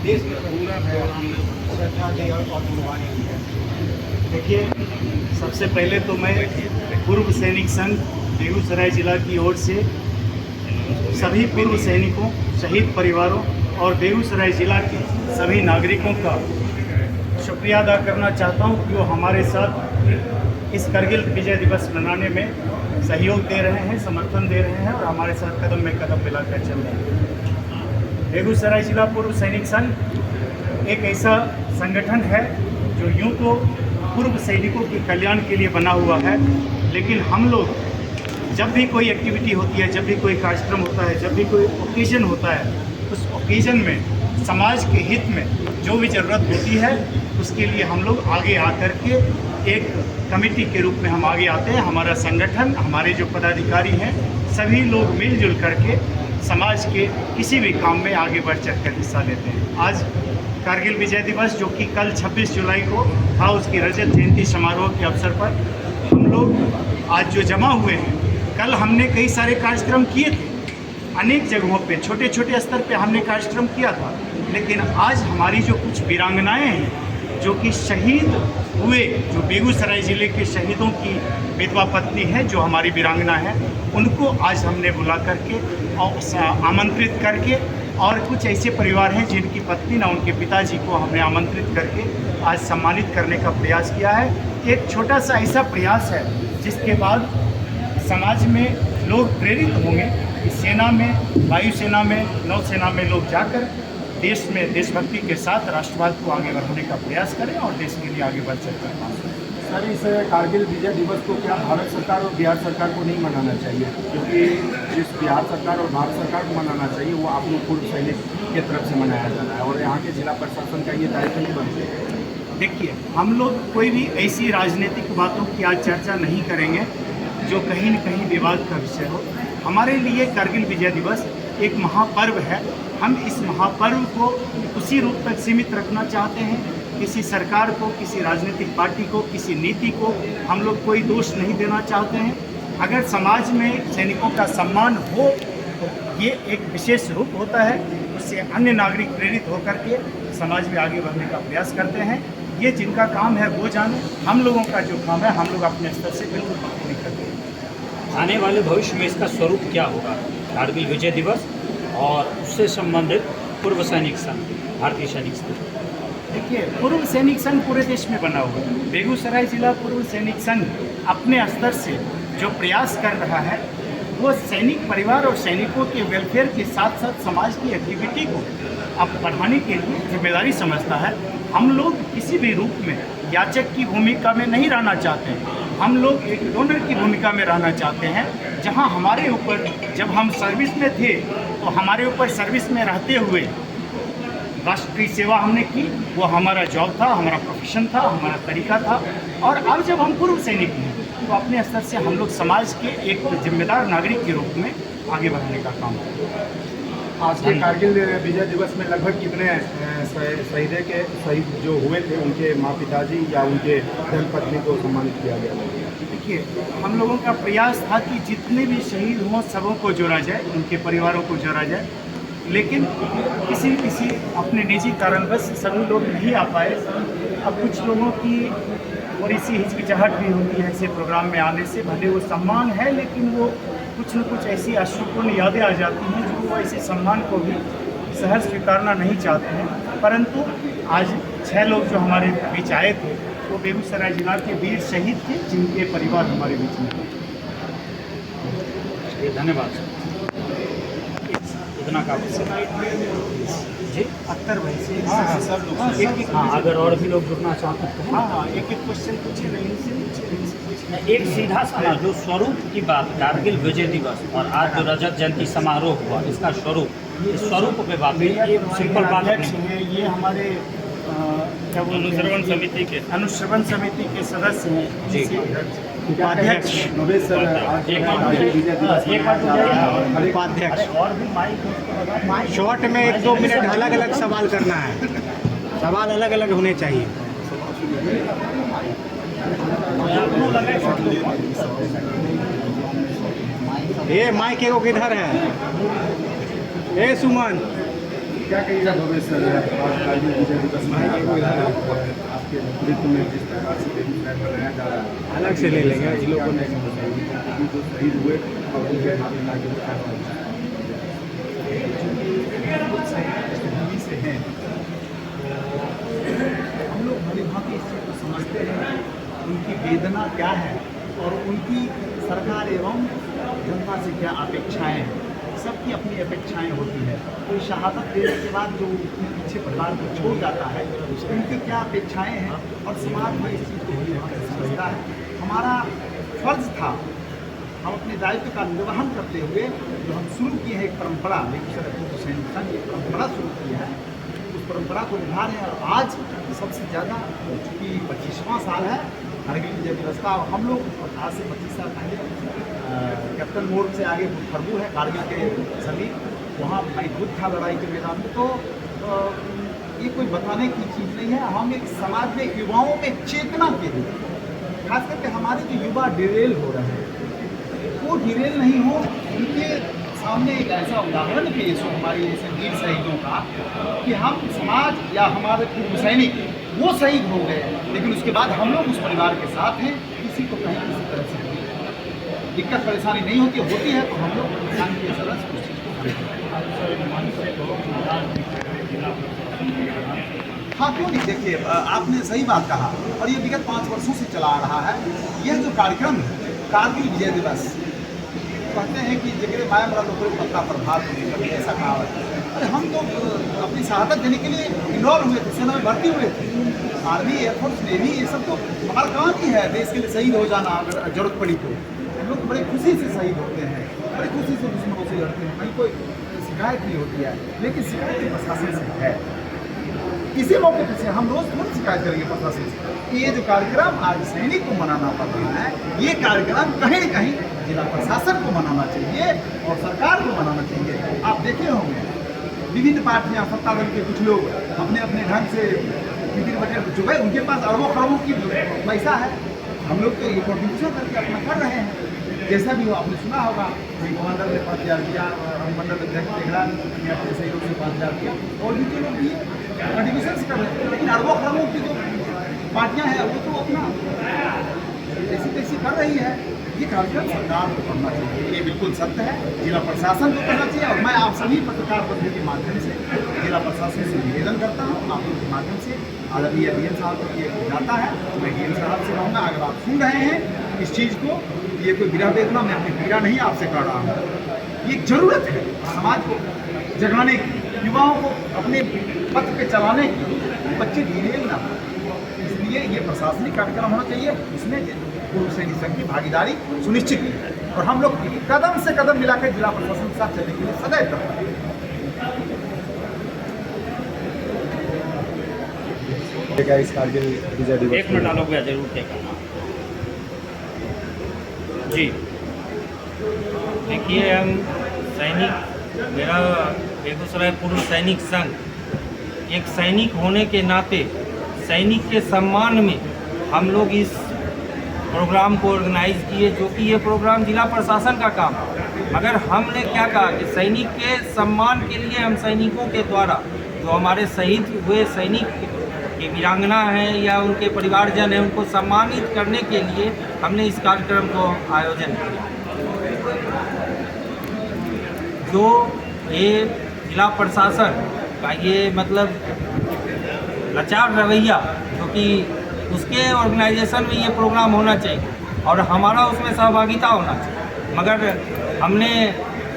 देश के पूरा श्रद्धा दी और कुर्बानी दी है। देखिए, सबसे पहले तो मैं पूर्व सैनिक संघ बेगूसराय जिला की ओर से सभी पूर्व सैनिकों, शहीद परिवारों और बेगूसराय जिला के सभी नागरिकों का शुक्रिया अदा करना चाहता हूं कि वो हमारे साथ इस करगिल विजय दिवस मनाने में सहयोग दे रहे हैं, समर्थन दे रहे हैं और हमारे साथ कदम में कदम मिलाकर चल रहे हैं। बेगूसराय जिला पूर्व सैनिक संघ एक ऐसा संगठन है जो यूँ तो पूर्व सैनिकों के कल्याण के लिए बना हुआ है, लेकिन हम लोग जब भी कोई एक्टिविटी होती है, जब भी कोई कार्यक्रम होता है, जब भी कोई ओकेजन होता है, उस ओकेजन में समाज के हित में जो भी ज़रूरत होती है उसके लिए हम लोग आगे आकर के एक कमेटी के रूप में हम आगे आते हैं। हमारा संगठन, हमारे जो पदाधिकारी हैं, सभी लोग मिलजुल करके समाज के किसी भी काम में आगे बढ़ चढ़ कर हिस्सा लेते हैं। आज कारगिल विजय दिवस जो कि कल 26 जुलाई को था, उसकी रजत जयंती समारोह के अवसर पर हम लोग आज जो जमा हुए हैं, कल हमने कई सारे कार्यक्रम किए थे, अनेक जगहों पे छोटे छोटे स्तर पे हमने कार्यक्रम किया था, लेकिन आज हमारी जो कुछ वीरांगनाएं हैं जो कि शहीद हुए, जो बेगूसराय ज़िले के शहीदों की विधवा पत्नी है, जो हमारी वीरांगना है, उनको आज हमने बुला करके और आमंत्रित करके, और कुछ ऐसे परिवार हैं जिनकी पत्नी ना उनके पिताजी को हमने आमंत्रित करके आज सम्मानित करने का प्रयास किया है। एक छोटा सा ऐसा प्रयास है जिसके बाद समाज में लोग प्रेरित होंगे कि सेना में, वायुसेना में, नौसेना में लोग जाकर देश में देशभक्ति के साथ राष्ट्रवाद को आगे बढ़ाने का प्रयास करें और देश के लिए आगे बढ़ सकते हैं। सर, इस कारगिल विजय दिवस को क्या भारत सरकार और बिहार सरकार को नहीं मनाना चाहिए? क्योंकि जिस बिहार सरकार और भारत सरकार को मनाना चाहिए वो आप लोग पूर्व सैनिक की तरफ से मनाया जाना है और यहाँ के जिला प्रशासन का ये दायित्व नहीं बनते हैं। देखिए, हम लोग कोई भी ऐसी राजनीतिक बातों की आज चर्चा नहीं करेंगे जो कहीं न कहीं विवाद का विषय हो। हमारे लिए कारगिल विजय दिवस एक महापर्व है। हम इस महापर्व को उसी रूप तक सीमित रखना चाहते हैं। किसी सरकार को, किसी राजनीतिक पार्टी को, किसी नीति को हम लोग कोई दोष नहीं देना चाहते हैं। अगर समाज में सैनिकों का सम्मान हो तो ये एक विशेष रूप होता है, उससे अन्य नागरिक प्रेरित होकर के समाज में आगे बढ़ने का प्रयास करते हैं। ये जिनका काम है वो जाने, हम लोगों का जो काम है हम लोग अपने स्तर से बिल्कुल पूरी करते हैं। आने वाले भविष्य में इसका स्वरूप क्या होगा? कारगिल विजय दिवस और उससे संबंधित पूर्व सैनिक संघ, भारतीय सैनिक संघ। देखिए, पूर्व सैनिक संघ पूरे देश में बना हुआ है। बेगूसराय जिला पूर्व सैनिक संघ अपने स्तर से जो प्रयास कर रहा है वो सैनिक परिवार और सैनिकों के वेलफेयर के साथ साथ समाज की एक्टिविटी को अब बढ़ाने के लिए जिम्मेदारी समझता है। हम लोग किसी भी रूप में याचक की भूमिका में नहीं रहना चाहते हैं। हम लोग एक डोनर की भूमिका में रहना चाहते हैं। जहां हमारे ऊपर, जब हम सर्विस में थे तो हमारे ऊपर सर्विस में रहते हुए राष्ट्रीय सेवा हमने की, वो हमारा जॉब था, हमारा प्रोफेशन था, हमारा तरीका था। और अब जब हम पूर्व सैनिक हैं तो अपने स्तर से हम लोग समाज के एक जिम्मेदार नागरिक के रूप में आगे बढ़ने का काम करते हैं। आज के कारगिल विजय दिवस में लगभग कितने शहीद जो हुए थे उनके माँ पिताजी या उनके धर्मपत्नी को सम्मानित किया गया? देखिए, हम लोगों का प्रयास था कि जितने भी शहीद हों सबों को जोड़ा जाए, उनके परिवारों को जोड़ा जाए, लेकिन किसी अपने निजी कारणवश सभी लोग नहीं आ पाए। अब कुछ लोगों की थोड़ी सी हिचकिचाहट भी होती है ऐसे प्रोग्राम में आने से। भले वो सम्मान है, लेकिन वो कुछ न कुछ ऐसी अश्रुपूर्ण यादें आ जाती हैं जो वो ऐसे सम्मान को भी सहज स्वीकारना नहीं चाहते हैं। परंतु आज 6 लोग जो हमारे बीच आए थे वो बेगूसराय जिला के वीर शहीद थे, जिनके परिवार हमारे बीच में थे। धन्यवाद सर। इतना काफी जी, अख्तर भाई से सब लोग एक हाँ, अगर और भी लोग जुड़ना चाहते हैं तो हाँ, एक क्वेश्चन पूछिए। एक सीधा सा जो स्वरूप की बात, कारगिल विजय दिवस और आज जो रजत जयंती समारोह हुआ, इसका स्वरूप, इस स्वरूप पे बात है। सिंपल बात है, ये हमारे क्या बोलते हैं, अनुश्रवण समिति के सदस्य हैं जी। उपाध्यक्ष उपाध्यक्ष शॉर्ट में 1-2 मिनट अलग अलग सवाल करना है, सवाल अलग अलग होने चाहिए। ये माइक एगो किधर है? ए सुमन, क्या कहिएगा भविष्य आज कारगिल विजय दिवस मनाया जा रहा है आपके नेतृत्व में जिस प्रकार से बेगूसराय मनाया जा रहा है अलग से ले लेंगे इन लोगों ने जो शहीद हुए और उनके हिंदी से हैं हम लोग भली भांति इस चीज़ को समझते हैं उनकी वेदना क्या है और उनकी सरकार एवं जनता से क्या अपेक्षाएं हैं। सबकी अपनी अपेक्षाएं होती है। कोई शहादत देने के बाद जो अपने पीछे परिवार को छोड़ जाता है उनकी क्या अपेक्षाएं हैं और समाज में इस चीज़ को भली भांति समझता है। हमारा फर्ज था हम अपने दायित्व का निर्वहन करते हुए जो हम शुरू किए हैं एक परंपरा बेगूसराय पूर्व सैनिक संघ एक परंपरा शुरू की है उस परंपरा को निभा रहे हैं। और आज सबसे ज़्यादा चूँकि 25वां साल है कारगिल विजय दिवस का। हम लोग आज से 25 साल पहले कैप्टन मोड़ से आगे खरबू है कारगिल के समीप वहाँ भाई युद्ध था लड़ाई के मैदान में। तो ये कोई बताने की चीज़ नहीं है। हम एक समाज में युवाओं में चेतना के लिए खास करके हमारे जो युवा डिरेल हो रहे हैं वो डिरेल नहीं हो उनके सामने एक ऐसा उदाहरण पेश हो हमारे जैसे वीर शहीदों का कि हम समाज या हमारे पूर्व सैनिक वो शहीद हो गए लेकिन उसके बाद हम लोग उस परिवार के साथ हैं। किसी को कहीं किसी तरह से दिक्कत परेशानी नहीं होती है तो हम लोग इंसान की तरह से उस चीज़ को हाँ क्यों नहीं। देखिए आपने सही बात कहा और ये विगत 5 वर्षों से चला आ रहा है। यह जो कार्यक्रम है कारगिल विजय दिवस कहते हैं कि जगह माया मरा लोग पत्ता प्रभाव कभी ऐसा कहावत है। अरे हम तो अपनी शहादत देने के लिए इन्वॉल्व हुए थे सेना में भर्ती हुए थे आर्मी एयरफोर्स नेवी ये सब तो हमारा काम ही है देश के लिए शहीद हो जाना अगर जरूरत पड़ी तो। हम लोग बड़े खुशी से शहीद होते हैं बड़ी खुशी से दुश्मनों से लड़ते हैं। कहीं कोई शिकायत नहीं होती है लेकिन शिकायत प्रशासन से है। इसी मौके पर से हम रोज थोड़ी शिकायत करेंगे प्रशासन से कि ये जो कार्यक्रम आज सैनिक को मनाना पड़ रहा है ये कार्यक्रम कहीं न कहीं जिला प्रशासन को मनाना चाहिए और सरकार को मनाना चाहिए। आप देखे होंगे विभिन्न पार्टियां सत्ता दल के कुछ लोग अपने अपने ढंग से विभिन्न बजट को चुके उनके पास अरबों खरबों की पैसा है। हम लोग तो ये कॉन्ट्रीब्यूशन करके अपना कर रहे हैं। जैसा भी हो आपने सुना होगा मंडल ने 5,000 दिया मंडल अध्यक्ष टेगड़ा ने अपने सहयोग से 5,000 दिया और भी जो लोग दिए कॉन्ट्रीब्यूशन कर रहे हैं। लेकिन अरबों खरबों की जो पार्टियां हैं वो तो अपना ऐसी तैसी कर रही है। ये कार्यक्रम सरकार को करना चाहिए ये बिल्कुल सत्य है। जिला प्रशासन को करना चाहिए और मैं आप सभी पत्रकार बंधु के माध्यम से जिला प्रशासन से निवेदन करता हूँ आप लोग के माध्यम से आदरणीय डीएम साहब को ये जाता है मैं डीएम साहब से कहूँगा अगर आप सुन रहे हैं इस चीज़ को ये कोई गिरा देखना मैं अपनी पीड़ा नहीं आपसे कर रहा हूँ। ये जरूरत है समाज को जगाने की युवाओं को अपने पथ पे चलाने की बच्चे ढीले ना इसलिए ये प्रशासनिक कार्यक्रम होना चाहिए। इसमें पूर्व सैनिक संघ की भागीदारी सुनिश्चित है और हम लोग कदम से कदम मिलाकर जिला प्रशासन के साथ चलने के लिए सदैव तत्पर हैं। इस कारगिल विजय दिवस 1 मिनट आलोक भैया जरूर देगा जी। देखिए हम सैनिक मेरा बेगूसराय पूर्व सैनिक संघ एक सैनिक होने के नाते सैनिक के सम्मान में हम लोग इस प्रोग्राम को ऑर्गेनाइज किए जो कि ये प्रोग्राम जिला प्रशासन का काम है। मगर हमने क्या कहा कि सैनिक के सम्मान के लिए हम सैनिकों के द्वारा जो हमारे शहीद हुए सैनिक के वीरांगना हैं या उनके परिवारजन हैं उनको सम्मानित करने के लिए हमने इस कार्यक्रम को आयोजन किया। जो ये जिला प्रशासन का ये मतलब लाचार रवैया क्योंकि उसके ऑर्गेनाइजेशन में ये प्रोग्राम होना चाहिए और हमारा उसमें सहभागिता होना चाहिए। मगर हमने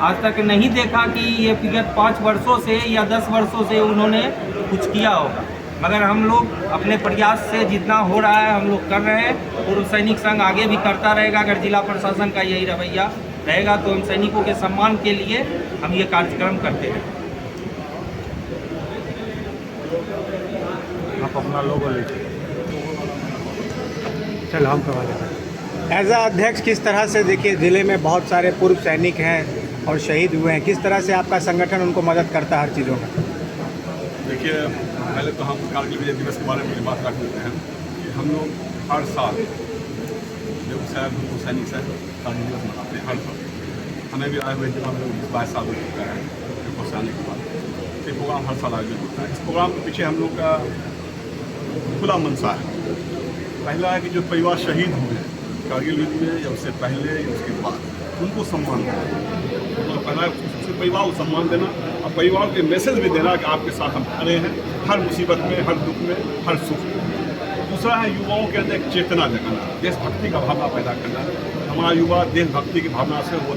आज तक नहीं देखा कि ये विगत 5 वर्षों से या 10 वर्षों से उन्होंने कुछ किया होगा। मगर हम लोग अपने प्रयास से जितना हो रहा है हम लोग कर रहे हैं। पूर्व सैनिक संघ आगे भी करता रहेगा। अगर जिला प्रशासन का यही रवैया रहेगा तो हम सैनिकों के सम्मान के लिए हम ये कार्यक्रम करते हैं। आप अपना लोगो लीजिए। चलो हम करवा लेते हैं। एज अध्यक्ष किस तरह से देखिए ज़िले में बहुत सारे पूर्व सैनिक हैं और शहीद हुए हैं, किस तरह से आपका संगठन उनको मदद करता है हर चीज़ों में? देखिए पहले तो हम कारगिल विजय दिवस के बारे में बात रख लेते हैं कि हम लोग हर साल बेगूसराय पूर्व सैनिक से कारगिल दिवस मनाते हैं हर साल। हमें भी आए हुए जब हम लोग 22 साल हो चुका है बेगूसराय आने के बाद। तो ये प्रोग्राम हर साल आयोजित होता है। इस प्रोग्राम के पीछे हम लोग का खुला मनसा है। पहला है कि जो परिवार शहीद हुए हैं कारगिल युद्ध में या उससे पहले या उसके बाद, उनको सम्मान देना। तो पहला उसके परिवार को सम्मान देना और परिवार के मैसेज भी देना कि आपके साथ हम खड़े हैं हर मुसीबत में, हर दुख में, हर सुख में। दूसरा है युवाओं के अंदर एक चेतना जगाना, देशभक्ति का भावना पैदा करना। हमारा युवा देशभक्ति की भावना से वो।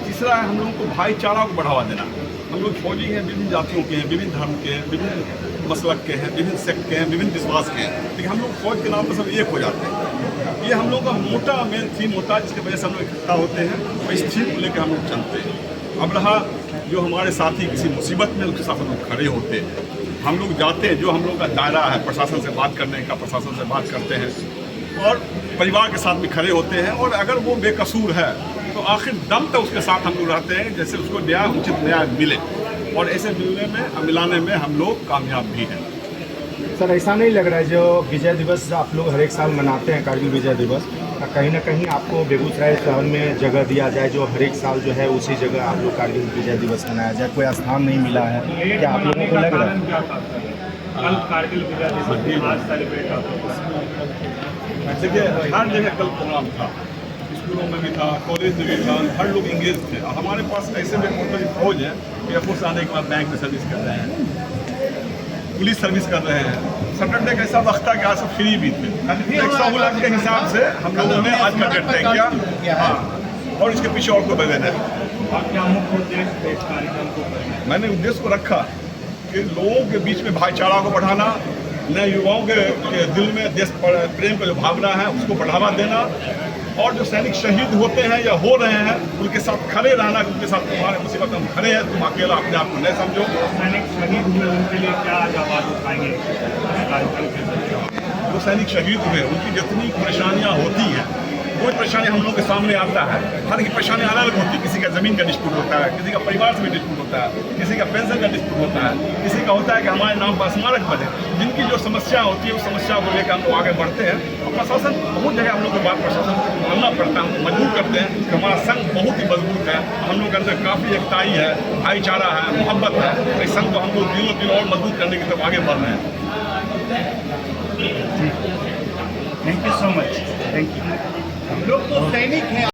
तीसरा है हम लोगों को भाईचारा को बढ़ावा देना। हम लोग फौजी हैं, विभिन्न जातियों के हैं, विभिन्न धर्म के हैं, विभिन्न मसलक के हैं, विभिन्न सेक्ट के हैं, विभिन्न विश्वास के हैं, लेकिन हम लोग फौज के नाम पर सब एक हो जाते हैं। ये हम लोग का मोटा मेन थीम होता है जिसकी वजह से हम लोग इकट्ठा होते हैं और इस थीम को लेकर हम लोग चलते हैं। अब रहा जो हमारे साथी किसी मुसीबत में, उसके साथ हम लोग खड़े होते हैं, हम लोग जाते हैं, जो हम लोग का दायरा है प्रशासन से बात करने का, प्रशासन से बात करते हैं और परिवार के साथ भी खड़े होते हैं। और अगर वो बेकसूर है तो आखिर दम तक उसके साथ हम लोग रहते हैं, जैसे उसको न्याय, उचित न्याय मिले। और ऐसे मिलाने में हम लोग कामयाब भी हैं। सर ऐसा नहीं लग रहा है जो विजय दिवस आप लोग हर एक साल मनाते हैं, कारगिल विजय दिवस, कहीं ना कहीं आपको बेगूसराय शहर में जगह दिया जाए जो हर एक साल जो है उसी जगह आप लोग कारगिल विजय दिवस मनाया जाए, कोई स्थान नहीं मिला है, क्या आप लोगों को लग रहा है? कल कारगिल विजय दिवस आज सेलिब्रेट देखिए हर जगह कल प्रोग्राम था, स्कूलों में भी था, कॉलेज में भी था, हर लोग इंगेज थे। हमारे पास ऐसे में मतलब फौज है कि एयरफोर्स आने के बाद बैंक में सर्विस कर रहे हैं, पुलिस सर्विस कर रहे हैं। सैटरडे का ऐसा वक्त था कि आज सब फ्री भी थे। एक सहूलत के हिसाब से हम लोगों ने आज का डेट तय किया। हाँ, और इसके पीछे और कोई वजह नहीं। क्या मुख्य उद्देश्य इस कार्यक्रम को? मैंने उद्देश्य को रखा कि लोगों के बीच में भाईचारा को बढ़ाना, नए युवाओं के दिल में देश प्रेम का जो भावना है उसको बढ़ावा देना, और जो सैनिक शहीद होते हैं या हो रहे हैं उनके साथ खड़े रहना, उनके साथ तुम्हारे मुसीबत में हम खड़े हैं, तुम अकेला अपने आप को नहीं समझो। सैनिक शहीद हुए उनके लिए क्या आज आवाज़ उठाएंगे कार्यक्रम के जरिए? जो सैनिक शहीद हुए उनकी जितनी परेशानियाँ होती हैं, कोई परेशानी हम लोग के सामने आता है, हर की परेशानी अलग अलग होती है। किसी का ज़मीन का डिस्प्यूट होता है, किसी का परिवार से भी डिस्प्यूट होता है, किसी का पेंशन का डिस्प्यूट होता है, किसी का होता है कि हमारे नाम पर स्मारक बने। जिनकी जो समस्या होती है उस समस्या को लेकर हम लोग आगे बढ़ते हैं। और प्रशासन बहुत जगह हम लोग की बात प्रशासन को मानना पड़ता है, हम मजबूर करते हैं कि हमारा संघ बहुत ही मजबूत है, हम लोग के अंदर काफ़ी एकताई है, भाईचारा है, मोहब्बत है। इस संघ को हम लोग दिनों दिन और मजबूत करने की तरफ आगे बढ़ रहे हैं। Thank you so much. Thank you. हम लोग तो सैनिक हैं।